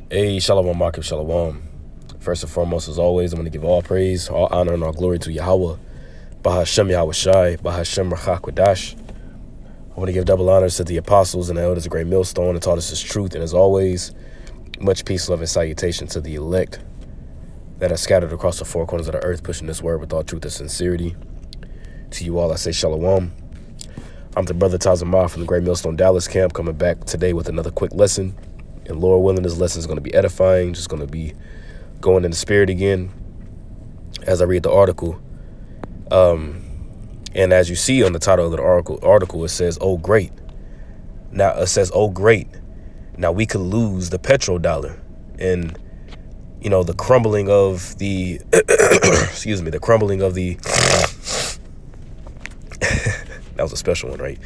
Hey, Shalom, Markim, Shalom. First and foremost, as always, I'm going to give all praise, all honor, and all glory to Yahweh, Bahashem Yahweh Shai, Bahashem Rachakwadash. I want to give double honors to the apostles and the elders of Great Millstone and taught us his truth. And as always, much peace, love, and salutation to the elect that are scattered across the four corners of the earth, pushing this word with all truth and sincerity. To you all, I say Shalom. I'm the brother Tazamar from the Great Millstone Dallas camp, coming back today with another quick lesson. And Lord willing, this lesson is going to be edifying, just going to be going in the spirit again as I read the article. And as you see on the title of the article, it says, "Oh, great." Now, it says, "Oh, great. Now we could lose the petrodollar." And, you know, the crumbling of the, excuse me, the crumbling of the, that was a special one, right?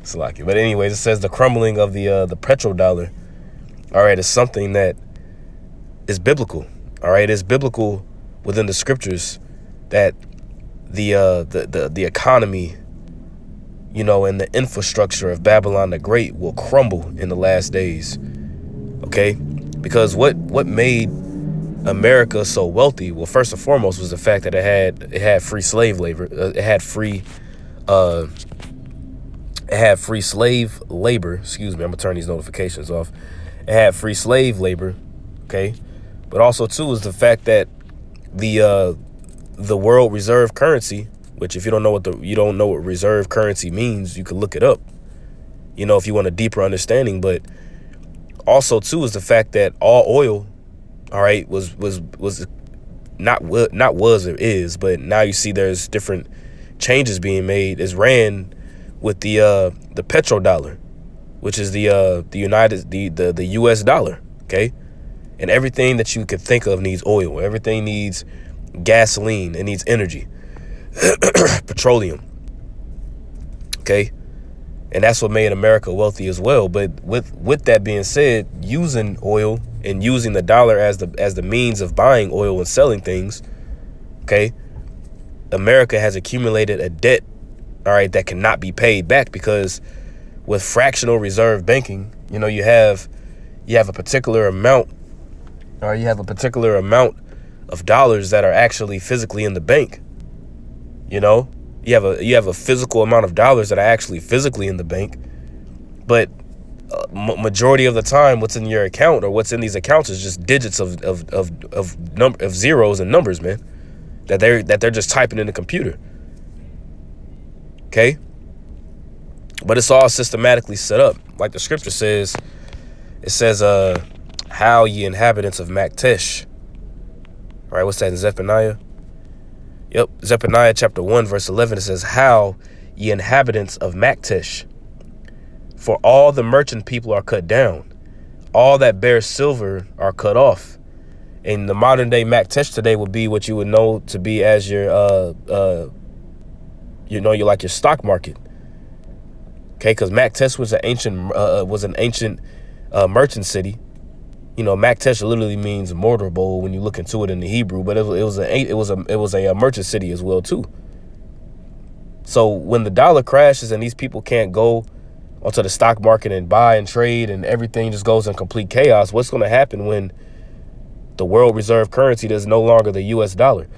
Salaki. But anyways, it says the crumbling of the petrodollar. All right, it's something that is biblical. All right, it's biblical within the scriptures that the economy, you know, and the infrastructure of Babylon the Great will crumble in the last days. Okay, because what made America so wealthy? Well, first and foremost was the fact that it had free slave labor. It had free slave labor. Excuse me, I'm gonna turn these notifications off. It had free slave labor, okay? But also, too, is the fact that the world reserve currency, which if you don't know what reserve currency means, you can look it up, you know, if you want a deeper understanding. But also, too, is the fact that all oil, all right, was not was or is, but now you see there's different changes being made, is ran with the petrodollar, which is the US dollar, okay? And everything that you could think of needs oil. Everything needs gasoline. It needs energy, petroleum, okay? And that's what made America wealthy as well. But with that being said, using oil and using the dollar as the means of buying oil and selling things, okay, America has accumulated a debt, all right, that cannot be paid back, because with fractional reserve banking, you know, you have a particular amount, or you have a particular amount of dollars that are actually physically in the bank. You know, you have a physical amount of dollars that are actually physically in the bank, but majority of the time, what's in your account or what's in these accounts is just digits of zeros and numbers, man, that they're just typing in the computer. Okay. But it's all systematically set up. Like the scripture says, it says, how ye inhabitants of Maktesh. All right, what's that in Zephaniah? Yep, Zephaniah chapter 1, verse 11, it says, how ye inhabitants of Maktesh. For all the merchant people are cut down. All that bear silver are cut off. And the modern day Maktesh today would be what you would know to be as your, you're like your stock market. Okay, because Maktesh was an ancient merchant city. You know, Maktesh literally means mortar bowl when you look into it in the Hebrew, but it was a merchant city as well too. So when the dollar crashes and these people can't go onto the stock market and buy and trade and everything just goes in complete chaos, what's going to happen when the world reserve currency is no longer the US dollar?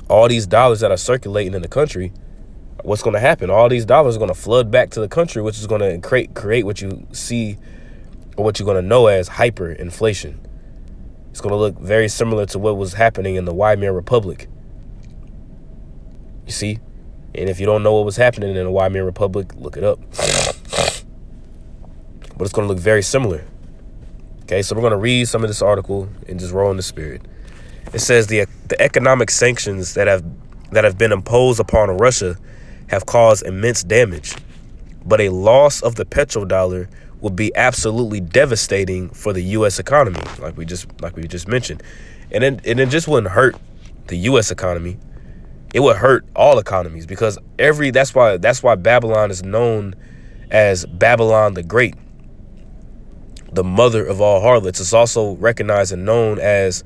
All these dollars that are circulating in the country, what's going to happen? All these dollars are going to flood back to the country, which is going to create what you see, or what you're going to know as hyperinflation. It's going to look very similar to what was happening in the Weimar Republic. You see? And if you don't know what was happening in the Weimar Republic, look it up. But it's going to look very similar. Okay, so we're going to read some of this article and just roll in the spirit. It says the economic sanctions that have been imposed upon Russia have caused immense damage, but a loss of the petrodollar would be absolutely devastating for the U.S. economy, like we just mentioned, and it just wouldn't hurt the U.S. economy. It would hurt all economies, because that's why Babylon is known as Babylon the Great, the mother of all harlots. It's also recognized and known as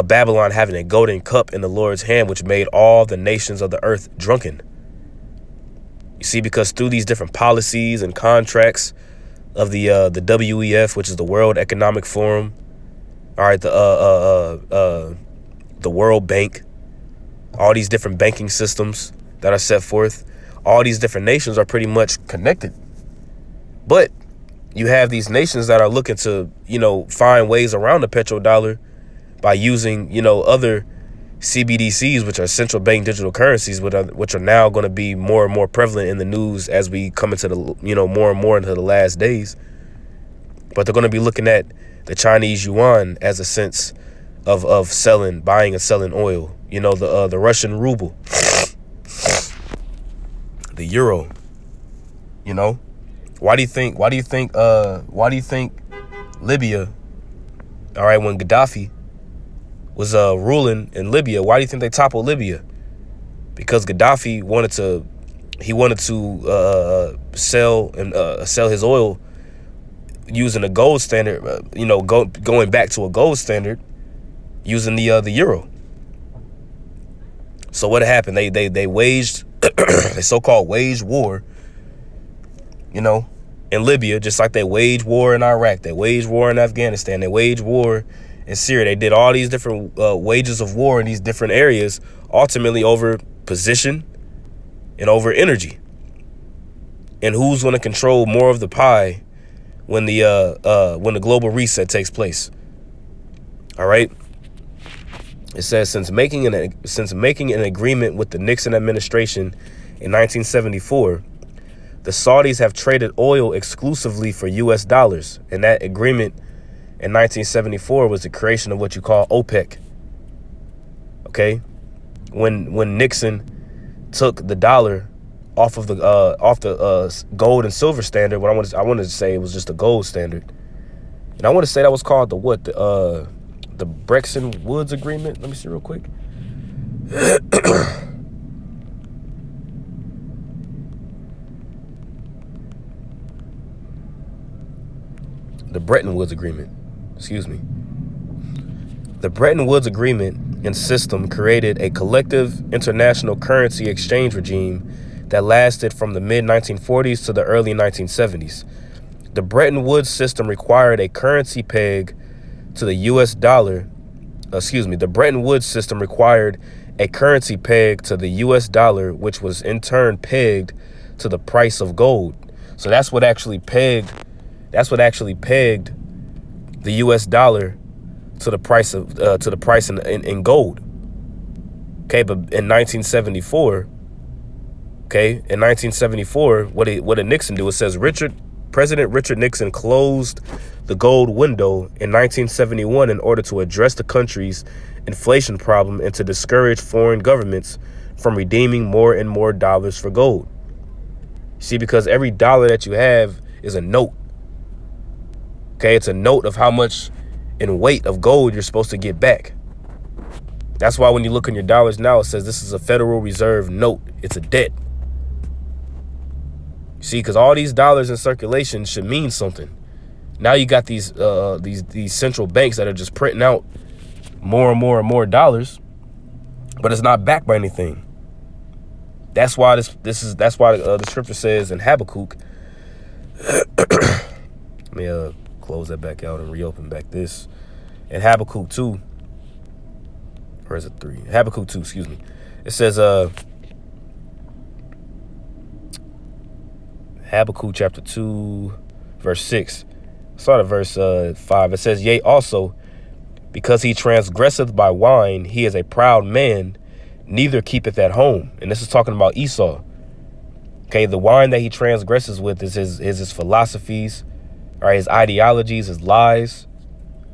Babylon having a golden cup in the Lord's hand, which made all the nations of the earth drunken. You see, because through these different policies and contracts, of the WEF, which is the World Economic Forum. All right, the World Bank, all these different banking systems that are set forth. All these different nations are pretty much connected. But you have these nations that are looking to, find ways around the petrodollar by using, other CBDCs, which are central bank digital currencies, which are now going to be more and more prevalent in the news as we come into the, more and more into the last days. But they're going to be looking at the Chinese yuan as a sense of buying and selling oil. The Russian ruble, the euro. Why do you think Libya, all right, when Gaddafi was ruling in Libya, why do you think they toppled Libya? Because Gaddafi wanted to sell his oil using a gold standard, going back to a gold standard using the euro. So what happened? They waged a so-called waged war, in Libya, just like they waged war in Iraq, they waged war in Afghanistan, they waged war in Syria. They did all these different wages of war in these different areas, ultimately over position and over energy. And who's going to control more of the pie when the global reset takes place? All right. It says since making an agreement with the Nixon administration in 1974, the Saudis have traded oil exclusively for U.S. dollars, and that agreement in 1974 was the creation of what you call OPEC. Okay, when Nixon took the dollar off the gold and silver standard, what I wanted to say it was just a gold standard, and I want to say that was called the Bretton Woods Agreement. Let me see real quick. The Bretton Woods Agreement. Excuse me. The Bretton Woods Agreement and system created a collective international currency exchange regime that lasted from the mid-1940s to the early 1970s. The Bretton Woods system required a currency peg to the U.S. dollar. The Bretton Woods system required a currency peg to the U.S. dollar, which was in turn pegged to the price of gold. So that's what actually pegged the U.S. dollar to the price in gold. Okay, but in 1974, what did Nixon do? It says President Richard Nixon closed the gold window in 1971 in order to address the country's inflation problem and to discourage foreign governments from redeeming more and more dollars for gold. See, because every dollar that you have is a note. Okay, it's a note of how much in weight of gold you're supposed to get back. That's why when you look on your dollars now, it says this is a Federal Reserve note. It's a debt. See, because all these dollars in circulation should mean something. Now you got these central banks that are just printing out more and more and more dollars, but it's not backed by anything. That's why the scripture says in Habakkuk. Let me close that back out and reopen back this. In Habakkuk 2, or is it 3? Habakkuk 2, excuse me. It says Habakkuk chapter 2, verse 6. Start at verse 5. It says, yea, also, because he transgresseth by wine, he is a proud man, neither keepeth at home. And this is talking about Esau. Okay, the wine that he transgresses with is his philosophies, all right, his ideologies, his lies,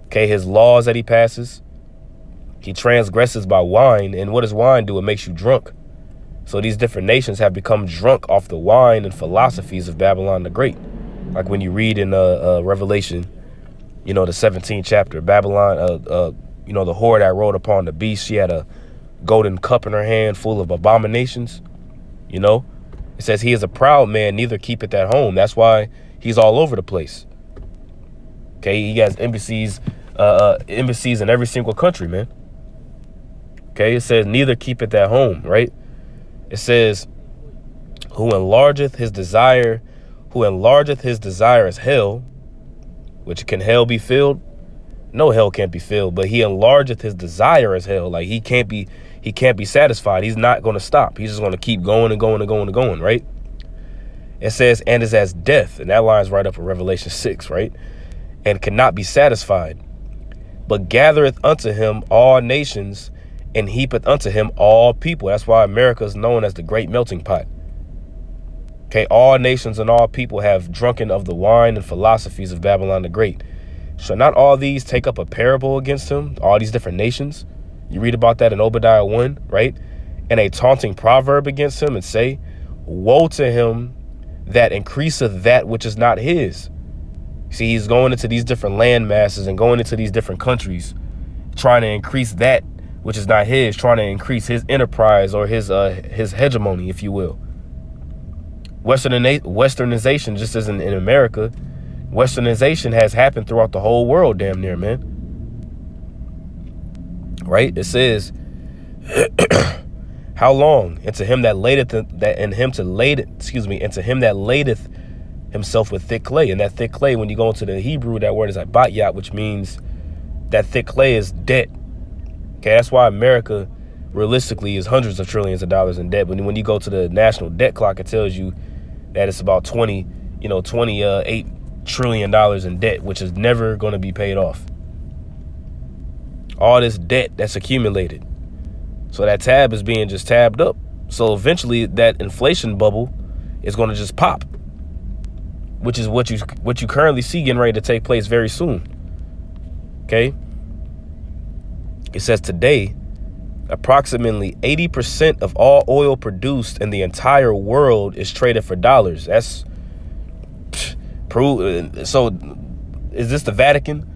okay, his laws that he passes. He transgresses by wine. And what does wine do? It makes you drunk. So these different nations have become drunk off the wine and philosophies of Babylon the Great. Like when you read in Revelation, the 17th chapter, Babylon, the whore that rode upon the beast, she had a golden cup in her hand full of abominations. It says he is a proud man, neither keepeth at home. That's why he's all over the place. Okay, he has embassies in every single country, man. Okay, it says neither keepeth at home, right? It says, who enlargeth his desire, who enlargeth his desire as hell, which can hell be filled? No, hell can't be filled, but he enlargeth his desire as hell. Like he can't be satisfied. He's not going to stop. He's just going to keep going and going and going and going, right? It says, and is as death, and that lines right up in Revelation 6, right? And cannot be satisfied, but gathereth unto him all nations, and heapeth unto him all people. That's why America is known as the great melting pot. Okay, all nations and all people have drunken of the wine and philosophies of Babylon the Great. Shall not all these take up a parable against him, all these different nations? You read about that in Obadiah 1, right? And a taunting proverb against him, and say, woe to him that increaseth that which is not his. See, he's going into these different land masses and going into these different countries, trying to increase that which is not his, trying to increase his enterprise or his hegemony, if you will. Westernization, just as in America, Westernization has happened throughout the whole world, damn near, man. Right? It says, how long? And to him that ladeth himself with thick clay. And that thick clay, when you go into the Hebrew, that word is abatyat, which means that thick clay is debt. Okay, that's why America realistically is hundreds of trillions of dollars in debt. But when you go to the national debt clock, it tells you that it's about 28 trillion dollars in debt, which is never going to be paid off. All this debt that's accumulated. So that tab is being just tabbed up. So eventually that inflation bubble is going to just pop, which is what you currently see getting ready to take place very soon. Okay. It says today, approximately 80% of all oil produced in the entire world is traded for dollars. That's proof. So is this the Vatican?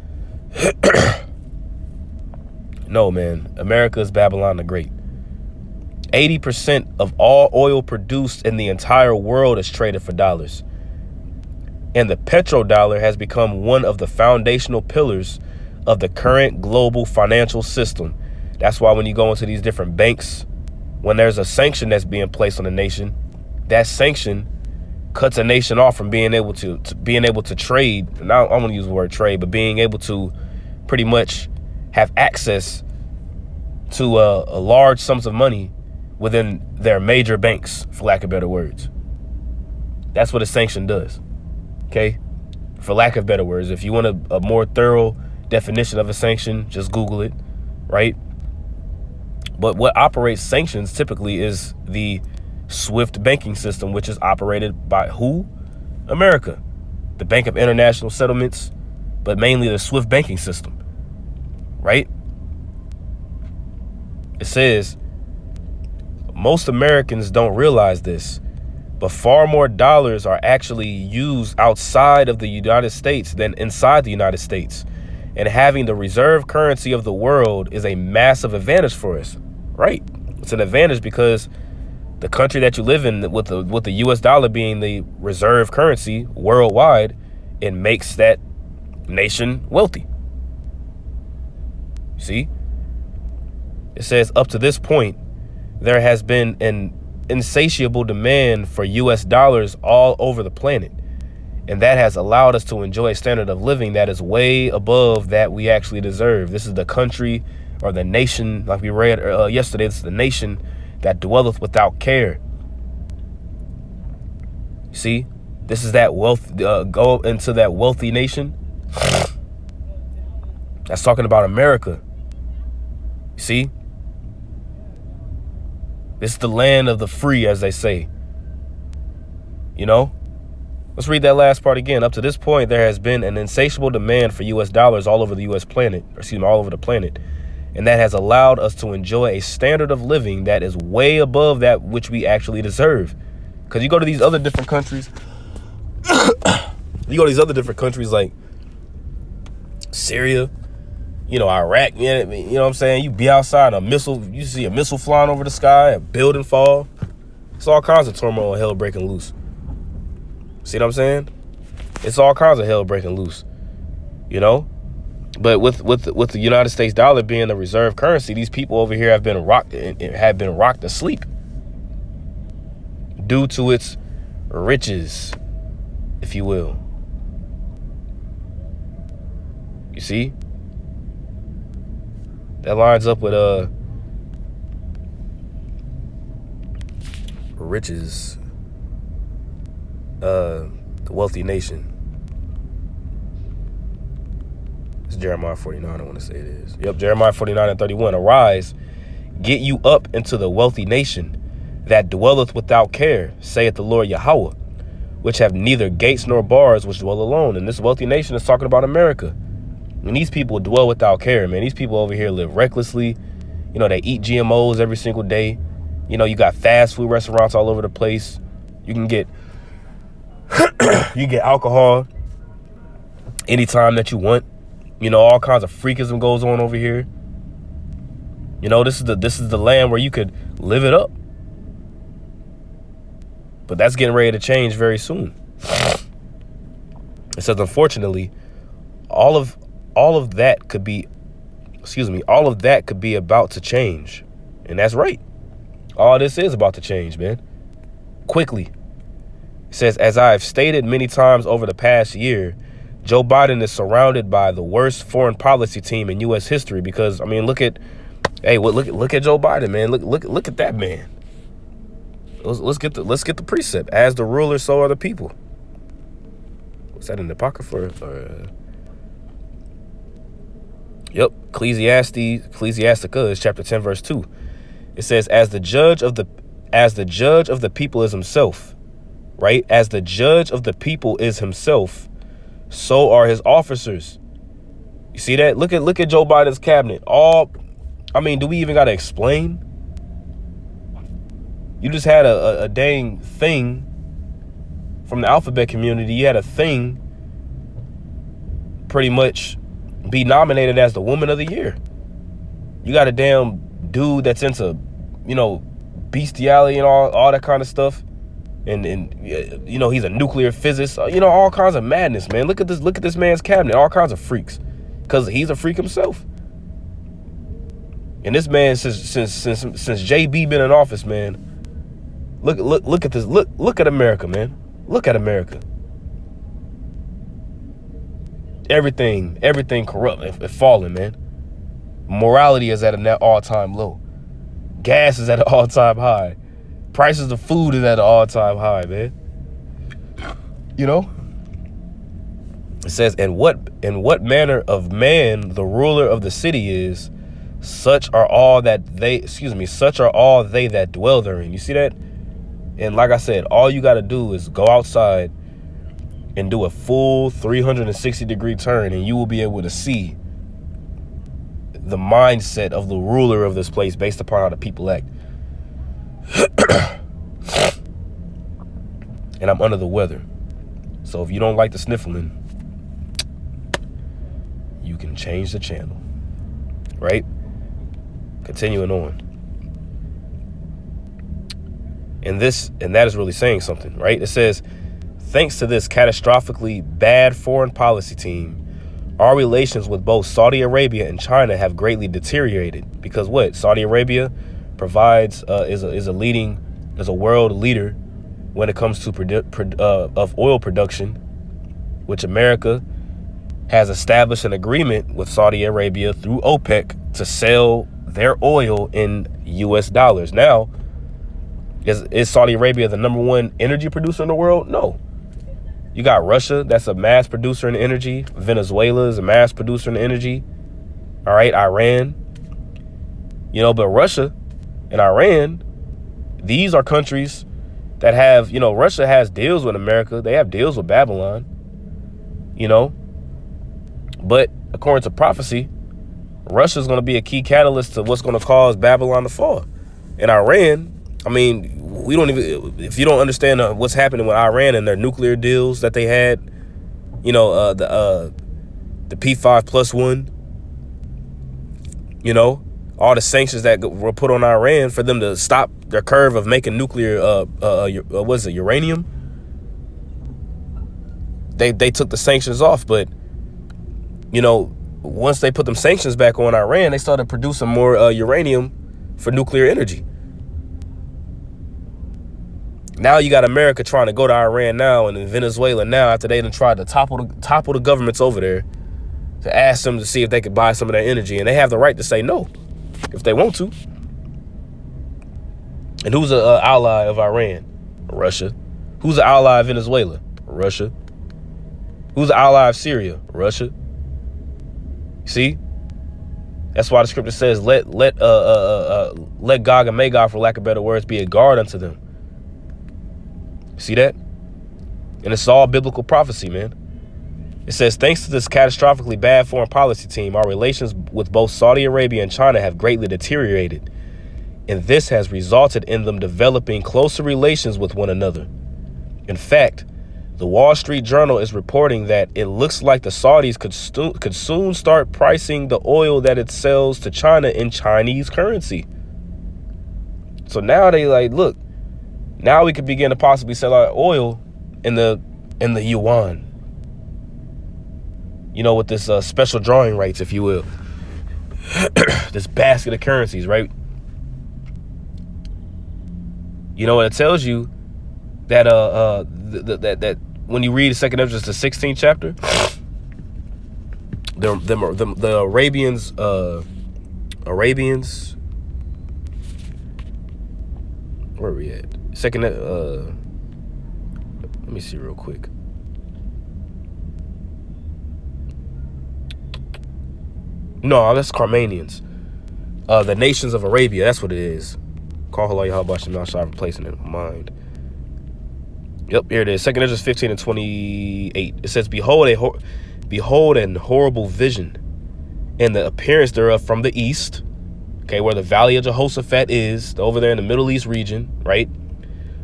No, man. America is Babylon the Great. 80% of all oil produced in the entire world is traded for dollars. And the petrodollar has become one of the foundational pillars of the current global financial system. That's why when you go into these different banks, when there's a sanction that's being placed on a nation, that sanction cuts a nation off from being able to trade. Now I'm going to use the word trade, but being able to pretty much have access to a large sums of money within their major banks, for lack of better words. That's what a sanction does. Okay, for lack of better words, if you want a more thorough definition of a sanction, just Google it, right? But what operates sanctions typically is the SWIFT banking system, which is operated by who? America, the Bank of International Settlements, but mainly the SWIFT banking system, right? It says most Americans don't realize this, but far more dollars are actually used outside of the United States than inside the United States. And having the reserve currency of the world is a massive advantage for us, right? It's an advantage because the country that you live in, with the US dollar being the reserve currency worldwide, it makes that nation wealthy. See? It says up to this point, there has been an insatiable demand for US dollars all over the planet. And that has allowed us to enjoy a standard of living that is way above that we actually deserve. This is the country or the nation, like we read yesterday, this is the nation that dwelleth without care. See, this is that wealth, go into that wealthy nation. That's talking about America. See, this is the land of the free, as they say. You know, let's read that last part again. Up to this point, there has been an insatiable demand for US dollars all over the US planet, or excuse me, all over the planet. And that has allowed us to enjoy a standard of living that is way above that which we actually deserve. Because you go to these other different countries, like Syria, you know, Iraq, you know what I'm saying? You be outside, you see a missile flying over the sky, a building fall. It's all kinds of turmoil and hell breaking loose. See what I'm saying? It's all kinds of hell breaking loose, you know? But with the United States dollar being the reserve currency, these people over here have been rocked to sleep due to its riches. if you will. You see? That lines up with riches, the wealthy nation. It's Jeremiah 49, I want to say it is. Yep, Jeremiah 49:31. Arise, get you up into the wealthy nation that dwelleth without care, saith the Lord Yahweh, which have neither gates nor bars, which dwell alone. And this wealthy nation is talking about America. And these people dwell without care, man. These people over here live recklessly. You know, they eat GMOs every single day. You know, you got fast food restaurants all over the place. You can get alcohol anytime that you want. You know, all kinds of freakism goes on over here. You know, this is the land where you could live it up. But that's getting ready to change very soon. It says, unfortunately, all of that could be about to change. And that's right. All this is about to change, man. Quickly. It says, as I have stated many times over the past year, Joe Biden is surrounded by the worst foreign policy team in U.S. history. Because, I mean, look at Joe Biden, man. Look at that man. Let's get the precept. As the ruler, so are the people. Was that in the Apocrypha? Yep, Ecclesiastica is chapter 10, verse 2. It says, as the judge of the people is himself, right? As the judge of the people is himself, so are his officers. You see that? Look at Joe Biden's cabinet. Do we even gotta explain? You just had a dang thing from the alphabet community. You had a thing pretty much be nominated as the woman of the year. You got a damn dude that's into, you know, bestiality and all that kind of stuff. And you know, he's a nuclear physicist. You know, all kinds of madness, man. Look at this man's cabinet. All kinds of freaks. Because he's a freak himself. And this man, since JB been in office, man, look at this. Look at America, man. Look at America. Everything corrupt and falling, man. Morality is at an all-time low. Gas is at an all-time high. Prices of food is at an all-time high, man. You know? It says, and what manner of man the ruler of the city is, such are all they that dwell therein. You see that? And like I said, all you got to do is go outside and do a full 360-degree turn, and you will be able to see the mindset of the ruler of this place based upon how the people act. And I'm under the weather. So if you don't like the sniffling, you can change the channel. Right? Continuing on. And that is really saying something, right? It says, thanks to this catastrophically bad foreign policy team, our relations with both Saudi Arabia and China have greatly deteriorated. Because what? Saudi Arabia provides is a world leader when it comes to of oil production, which America has established an agreement with Saudi Arabia through OPEC to sell their oil in U.S. dollars. Now, is Saudi Arabia the number one energy producer in the world? No. You got Russia, that's a mass producer in energy. Venezuela is a mass producer in energy. All right, Iran. You know, but Russia and Iran, these are countries that have, you know, Russia has deals with America. They have deals with Babylon, you know. But according to prophecy, Russia is going to be a key catalyst to what's going to cause Babylon to fall. And Iran, I mean, if you don't understand what's happening with Iran and their nuclear deals that they had, you know, the P5+1, you know, all the sanctions that were put on Iran for them to stop their curve of making nuclear, uranium? They took the sanctions off, but, you know, once they put them sanctions back on Iran, they started producing more uranium for nuclear energy. Now you got America trying to go to Iran now and in Venezuela now after they done tried to topple the governments over there to ask them to see if they could buy some of their energy. And they have the right to say no if they want to. And who's an ally of Iran? Russia. Who's an ally of Venezuela? Russia. Who's an ally of Syria? Russia. See? That's why the scripture says, let Gog and Magog, for lack of better words, be a guard unto them. See that? And it's all biblical prophecy, man. It says, thanks to this catastrophically bad foreign policy team, our relations with both Saudi Arabia and China have greatly deteriorated. And this has resulted in them developing closer relations with one another. In fact, the Wall Street Journal is reporting that it looks like the Saudis could soon start pricing the oil that it sells to China in Chinese currency. So now they like, look, now we could begin to possibly sell our oil in the yuan. You know, with this special drawing rights, if you will. This basket of currencies, right? You know what it tells you? That that when you read 2 Esdras, the 16th chapter, the Arabians, where are we at? Let me see real quick. No, that's Carmanians. The nations of Arabia, that's what it is. Call Allah Yahweh Shem Shai, replacing it in my mind. Yep, here it is. 2 Esdras 15 and 28. It says, behold an horrible vision, and the appearance thereof from the east. Okay, where the valley of Jehoshaphat is, over there in the Middle East region, right?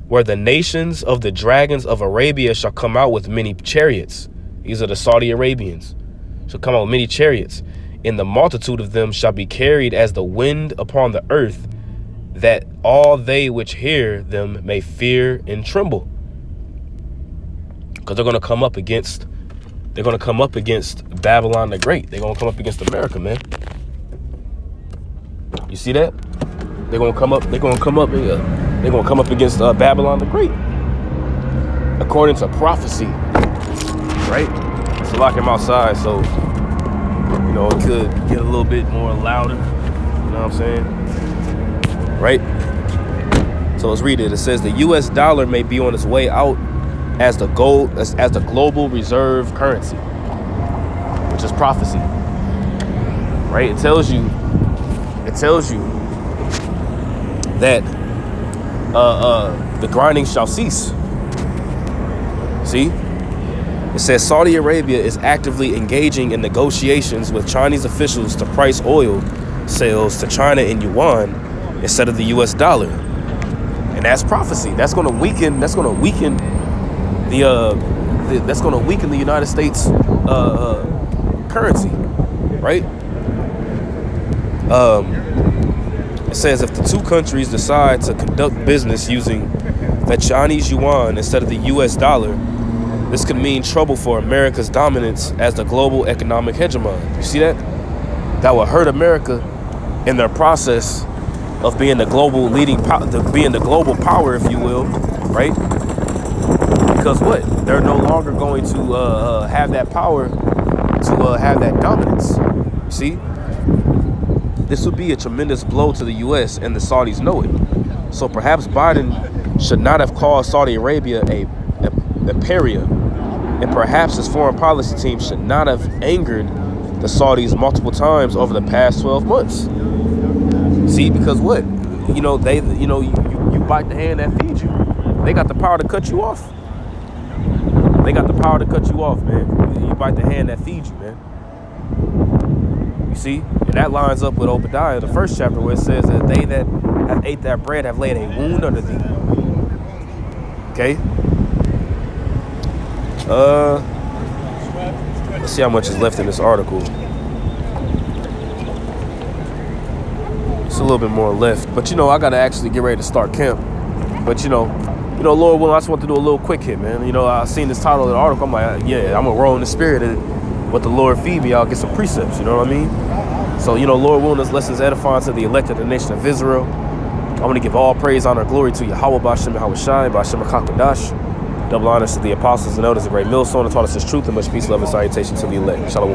Where the nations of the dragons of Arabia shall come out with many chariots. These are the Saudi Arabians. Shall come out with many chariots. And the multitude of them shall be carried as the wind upon the earth, that all they which hear them may fear and tremble. Because they're going to come up against Babylon the Great. They're going to come up against America, man. You see that? They're going to come up against Babylon the Great. According to prophecy, right? So lock him outside, so you know, it could get a little bit more louder. You know what I'm saying? Right? So let's read it. It says the US dollar may be on its way out as the global reserve currency, which is prophecy. Right? It tells you that the grinding shall cease. See? It says Saudi Arabia is actively engaging in negotiations with Chinese officials to price oil sales to China in yuan instead of the US dollar. And that's prophecy. That's going to weaken the United States currency, right? It says if the two countries decide to conduct business using the Chinese yuan instead of the US dollar, this could mean trouble for America's dominance as the global economic hegemon. You see that? That will hurt America in their process of being the global being the global power, if you will, right? Because what? They're no longer going to have that power to have that dominance. You see? This would be a tremendous blow to the U.S. and the Saudis know it. So perhaps Biden should not have called Saudi Arabia a pariah. And perhaps his foreign policy team should not have angered the Saudis multiple times over the past 12 months. See, because what? You know, you bite the hand that feeds you. They got the power to cut you off. They got the power to cut you off, man. You bite the hand that feeds you, man. You see? And that lines up with Obadiah, the first chapter, where it says that they that have ate that bread have laid a wound under thee. Okay? Let's see how much is left in this article. It's a little bit more left. But, you know, I got to actually get ready to start camp. But, you know, Lord willing, I just want to do a little quick hit, man. You know, I seen this title of the article. I'm like, yeah, I'm going to roll in the spirit. And what the Lord feed me, I'll get some precepts. You know what I mean? So, you know, Lord willing, this lesson's edifying to the elect of the nation of Israel. I want to give all praise, honor, and glory to Yahweh, Ba'ashem, Yahweh Shai, Ba'ashem, HaKadosh. Double honors to the apostles and elders, a great millstone that taught us his truth, and much peace, love, and salutation to the elect. Shalom.